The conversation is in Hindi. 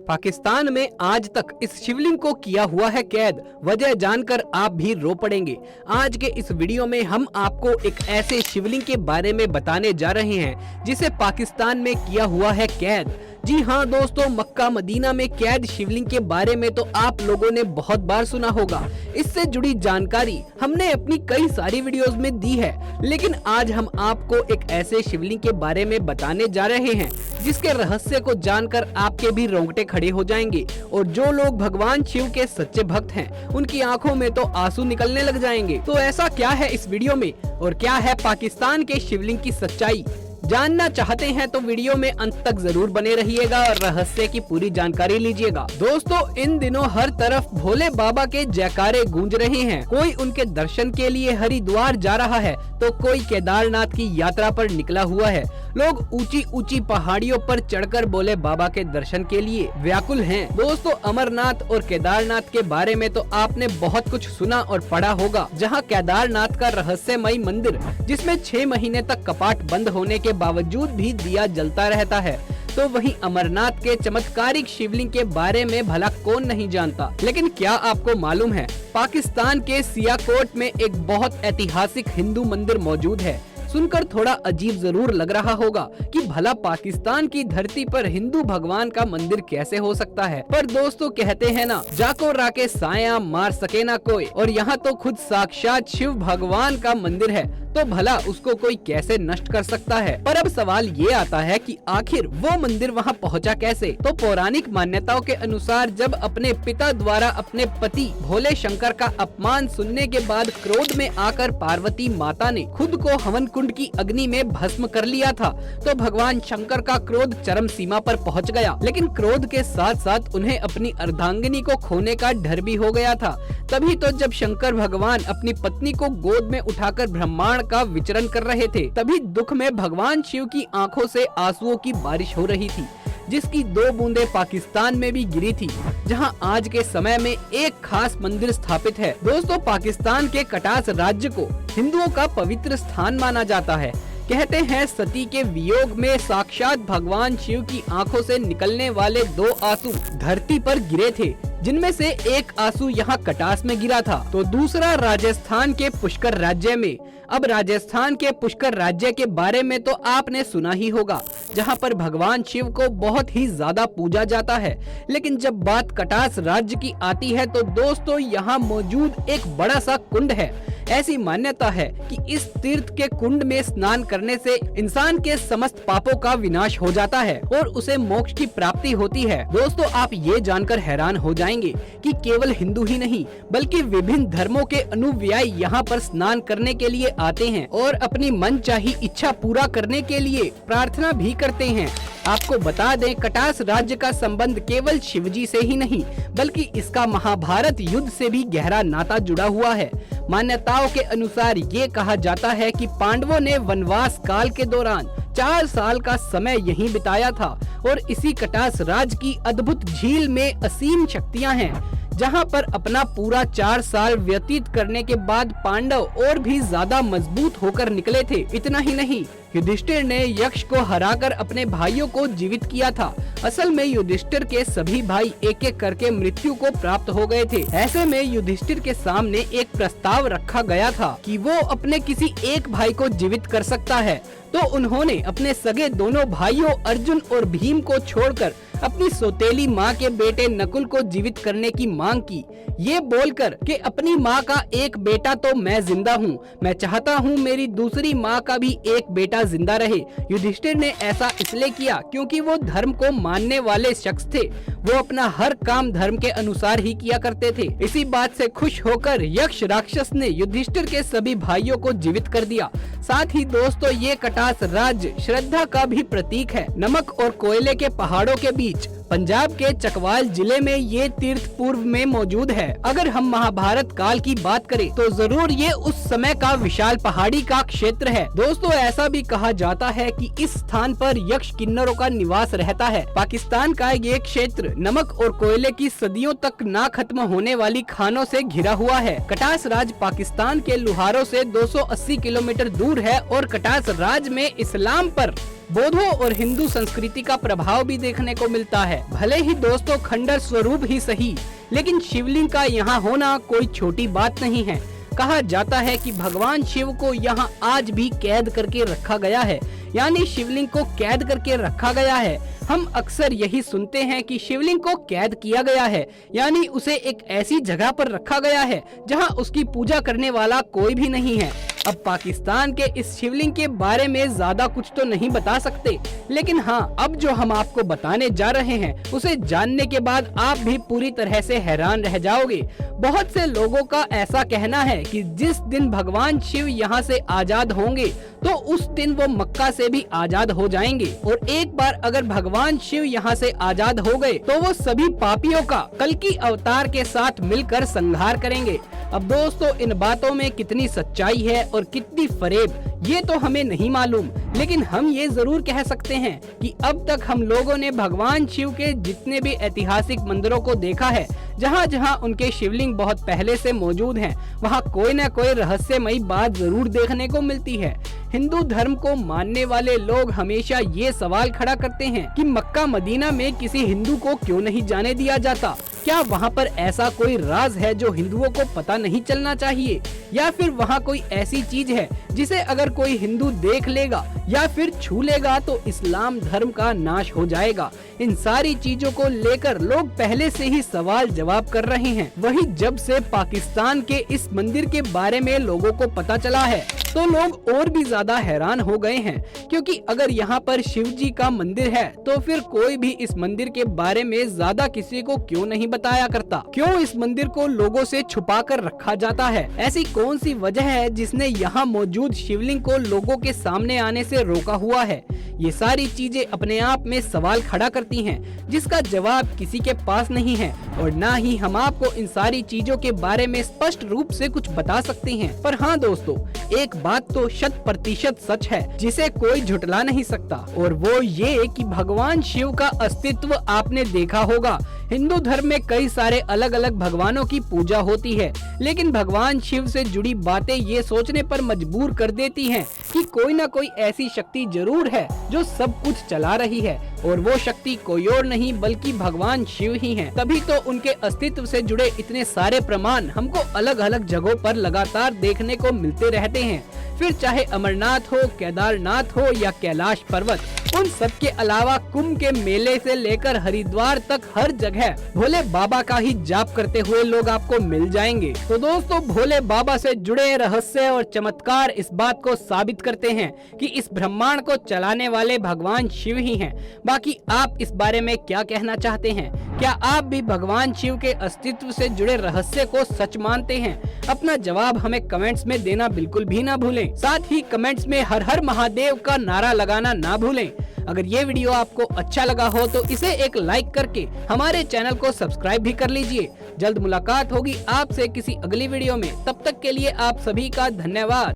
पाकिस्तान में आज तक इस शिवलिंग को किया हुआ है कैद। वजह जानकर आप भी रो पड़ेंगे। आज के इस वीडियो में हम आपको एक ऐसे शिवलिंग के बारे में बताने जा रहे हैं जिसे पाकिस्तान में किया हुआ है कैद। जी हाँ दोस्तों, मक्का मदीना में कैद शिवलिंग के बारे में तो आप लोगों ने बहुत बार सुना होगा। इससे जुड़ी जानकारी हमने अपनी कई सारी वीडियोस में दी है, लेकिन आज हम आपको एक ऐसे शिवलिंग के बारे में बताने जा रहे हैं जिसके रहस्य को जानकर आपके भी रोंगटे खड़े हो जाएंगे और जो लोग भगवान शिव के सच्चे भक्त हैं उनकी आंखों में तो आंसू निकलने लग जाएंगे। तो ऐसा क्या है इस वीडियो में और क्या है पाकिस्तान के शिवलिंग की सच्चाई, जानना चाहते हैं तो वीडियो में अंत तक जरूर बने रहिएगा और रहस्य की पूरी जानकारी लीजिएगा। दोस्तों, इन दिनों हर तरफ भोले बाबा के जयकारे गूंज रहे हैं। कोई उनके दर्शन के लिए हरिद्वार जा रहा है तो कोई केदारनाथ की यात्रा पर निकला हुआ है। लोग ऊंची ऊंची पहाड़ियों पर चढ़कर भोले बाबा के दर्शन के लिए व्याकुल हैं। दोस्तों, अमरनाथ और केदारनाथ के बारे में तो आपने बहुत कुछ सुना और पढ़ा होगा, जहां केदारनाथ का रहस्यमयी मंदिर जिसमें 6 महीने तक कपाट बंद होने के बावजूद भी दिया जलता रहता है, तो वहीं अमरनाथ के चमत्कारिक शिवलिंग के बारे में भला कौन नहीं जानता। लेकिन क्या आपको मालूम है पाकिस्तान के सियाकोट में एक बहुत ऐतिहासिक हिंदू मंदिर मौजूद है। सुनकर थोड़ा अजीब जरूर लग रहा होगा कि भला पाकिस्तान की धरती पर हिंदू भगवान का मंदिर कैसे हो सकता है, पर दोस्तों कहते हैं ना, जाको राके साया मार सके ना कोई, और यहाँ तो खुद साक्षात शिव भगवान का मंदिर है, तो भला उसको कोई कैसे नष्ट कर सकता है। पर अब सवाल ये आता है कि आखिर वो मंदिर वहाँ पहुँचा कैसे। तो पौराणिक मान्यताओं के अनुसार जब अपने पिता द्वारा अपने पति भोले शंकर का अपमान सुनने के बाद क्रोध में आकर पार्वती माता ने खुद को हवन कुंड की अग्नि में भस्म कर लिया था, तो भगवान शंकर का क्रोध चरम सीमा पर पहुंच गया। लेकिन क्रोध के साथ साथ उन्हें अपनी अर्धांगिनी को खोने का डर भी हो गया था। तभी तो जब शंकर भगवान अपनी पत्नी को गोद में उठाकर ब्रह्मांड का विचरण कर रहे थे, तभी दुख में भगवान शिव की आंखों से आंसुओं की बारिश हो रही थी, जिसकी 2 बूंदे पाकिस्तान में भी गिरी थी, जहां आज के समय में एक खास मंदिर स्थापित है। दोस्तों, पाकिस्तान के कटास राज्य को हिंदुओं का पवित्र स्थान माना जाता है। कहते हैं सती के वियोग में साक्षात भगवान शिव की आंखों से निकलने वाले 2 आंसू धरती पर गिरे थे, जिनमें से एक आंसू यहाँ कटास में गिरा था तो दूसरा राजस्थान के पुष्कर राज्य में। अब राजस्थान के पुष्कर राज्य के बारे में तो आपने सुना ही होगा, जहाँ पर भगवान शिव को बहुत ही ज्यादा पूजा जाता है। लेकिन जब बात कटास राज्य की आती है तो दोस्तों यहाँ मौजूद एक बड़ा सा कुंड है। ऐसी मान्यता है कि इस तीर्थ के कुंड में स्नान करने से इंसान के समस्त पापों का विनाश हो जाता है और उसे मोक्ष की प्राप्ति होती है। दोस्तों, आप ये जानकर हैरान हो जाएंगे कि केवल हिंदू ही नहीं बल्कि विभिन्न धर्मों के अनुयायी यहाँ पर स्नान करने के लिए आते हैं और अपनी मनचाही इच्छा पूरा करने के लिए प्रार्थना भी करते हैं। आपको बता दें, कटास राज्य का संबंध केवल शिवजी से ही नहीं बल्कि इसका महाभारत युद्ध से भी गहरा नाता जुड़ा हुआ है। मान्यताओं के अनुसार ये कहा जाता है कि पांडवों ने वनवास काल के दौरान 4 साल का समय यहीं बिताया था और इसी कटास राज्य की अद्भुत झील में असीम शक्तियां हैं, जहां पर अपना पूरा 4 साल व्यतीत करने के बाद पांडव और भी ज्यादा मजबूत होकर निकले थे। इतना ही नहीं, युधिष्ठिर ने यक्ष को हराकर अपने भाइयों को जीवित किया था। असल में युधिष्ठिर के सभी भाई एक एक करके मृत्यु को प्राप्त हो गए थे। ऐसे में युधिष्ठिर के सामने एक प्रस्ताव रखा गया था कि वो अपने किसी एक भाई को जीवित कर सकता है, तो उन्होंने अपने सगे दोनों भाइयों अर्जुन और भीम को छोड़कर अपनी सौतेली माँ के बेटे नकुल को जीवित करने की मांग की, ये बोलकर कि अपनी माँ का एक बेटा तो मैं जिंदा हूँ, मैं चाहता हूँ मेरी दूसरी माँ का भी एक बेटा जिंदा रहे। युधिष्ठिर ने ऐसा इसलिए किया क्योंकि वो धर्म को मानने वाले शख्स थे। वो अपना हर काम धर्म के अनुसार ही किया करते थे। इसी बात से खुश होकर यक्ष राक्षस ने युधिष्ठिर के सभी भाइयों को जीवित कर दिया। साथ ही दोस्तों, ये कटास राज्य श्रद्धा का भी प्रतीक है। नमक और कोयले के पहाड़ों के बीच पंजाब के चकवाल जिले में ये तीर्थ पूर्व में मौजूद है। अगर हम महाभारत काल की बात करें तो जरूर ये उस समय का विशाल पहाड़ी का क्षेत्र है। दोस्तों, ऐसा भी कहा जाता है कि इस स्थान पर यक्ष किन्नरों का निवास रहता है। पाकिस्तान का ये क्षेत्र नमक और कोयले की सदियों तक ना खत्म होने वाली खानों से घिरा हुआ है। कटास राज्य पाकिस्तान के लुहारों से 280 किलोमीटर दूर है और कटास राज्य में इस्लाम पर बौद्धों और हिंदू संस्कृति का प्रभाव भी देखने को मिलता है। भले ही दोस्तों खंडर स्वरूप ही सही, लेकिन शिवलिंग का यहाँ होना कोई छोटी बात नहीं है। कहा जाता है कि भगवान शिव को यहाँ आज भी कैद करके रखा गया है, यानी शिवलिंग को कैद करके रखा गया है। हम अक्सर यही सुनते हैं कि शिवलिंग को कैद किया गया है, यानी उसे एक ऐसी जगह पर रखा गया है जहां उसकी पूजा करने वाला कोई भी नहीं है। अब पाकिस्तान के इस शिवलिंग के बारे में ज्यादा कुछ तो नहीं बता सकते, लेकिन हाँ, अब जो हम आपको बताने जा रहे हैं उसे जानने के बाद आप भी पूरी तरह से हैरान रह जाओगे। बहुत से लोगों का ऐसा कहना है कि जिस दिन भगवान शिव यहाँ से आजाद होंगे तो उस दिन वो मक्का से भी आजाद हो जाएंगे, और एक बार अगर भगवान शिव यहाँ से आजाद हो गए तो वो सभी पापियों का कल्कि अवतार के साथ मिलकर संहार करेंगे। अब दोस्तों इन बातों में कितनी सच्चाई है और कितनी फरेब, ये तो हमें नहीं मालूम, लेकिन हम ये जरूर कह सकते हैं कि अब तक हम लोगों ने भगवान शिव के जितने भी ऐतिहासिक मंदिरों को देखा है, जहाँ जहाँ उनके शिवलिंग बहुत पहले से मौजूद हैं, वहाँ कोई न कोई रहस्यमयी बात जरूर देखने को मिलती है। हिंदू धर्म को मानने वाले लोग हमेशा ये सवाल खड़ा करते हैं कि मक्का मदीना में किसी हिंदू को क्यों नहीं जाने दिया जाता। क्या वहाँ पर ऐसा कोई राज है जो हिंदुओं को पता नहीं चलना चाहिए, या फिर वहाँ कोई ऐसी चीज है जिसे अगर कोई हिंदू देख लेगा या फिर छू लेगा तो इस्लाम धर्म का नाश हो जाएगा। इन सारी चीजों को लेकर लोग पहले से ही सवाल जवाब कर रहे हैं। वहीं जब से पाकिस्तान के इस मंदिर के बारे में लोगों को पता चला है तो लोग और भी ज्यादा हैरान हो गए हैं, क्योंकि अगर यहाँ पर शिव जी का मंदिर है तो फिर कोई भी इस मंदिर के बारे में ज्यादा किसी को क्यों नहीं बताया करता। क्यों इस मंदिर को लोगों से छुपा कर रखा जाता है? ऐसी कौन सी वजह है जिसने यहाँ मौजूद शिवलिंग को लोगों के सामने आने से रोका हुआ है? ये सारी चीजें अपने आप में सवाल खड़ा करती हैं, जिसका जवाब किसी के पास नहीं है, और ना ही हम आपको इन सारी चीजों के बारे में स्पष्ट रूप से कुछ बता सकते हैं। पर हाँ दोस्तों, एक बात तो 100% सच है जिसे कोई झुटला नहीं सकता, और वो ये कि भगवान शिव का अस्तित्व आपने देखा होगा। हिंदू धर्म में कई सारे अलग अलग भगवानों की पूजा होती है, लेकिन भगवान शिव से जुड़ी बातें ये सोचने पर मजबूर कर देती हैं कि कोई ना कोई ऐसी शक्ति जरूर है जो सब कुछ चला रही है, और वो शक्ति कोई और नहीं बल्कि भगवान शिव ही हैं। तभी तो उनके अस्तित्व से जुड़े इतने सारे प्रमाण हमको अलग अलग जगहों पर लगातार देखने को मिलते रहते हैं। फिर चाहे अमरनाथ हो, केदारनाथ हो या कैलाश पर्वत, उन सब के अलावा कुंभ के मेले से लेकर हरिद्वार तक हर जगह भोले बाबा का ही जाप करते हुए लोग आपको मिल जाएंगे। तो दोस्तों, भोले बाबा से जुड़े रहस्य और चमत्कार इस बात को साबित करते हैं कि इस ब्रह्मांड को चलाने वाले भगवान शिव ही हैं। बाकी आप इस बारे में क्या कहना चाहते हैं? क्या आप भी भगवान शिव के अस्तित्व से जुड़े रहस्य को सच मानते हैं? अपना जवाब हमें कमेंट्स में देना बिल्कुल भी ना भूलें। साथ ही कमेंट्स में हर हर महादेव का नारा लगाना ना भूलें। अगर ये वीडियो आपको अच्छा लगा हो तो इसे एक लाइक करके हमारे चैनल को सब्सक्राइब भी कर लीजिए। जल्द मुलाकात होगी आपसे किसी अगली वीडियो में, तब तक के लिए आप सभी का धन्यवाद।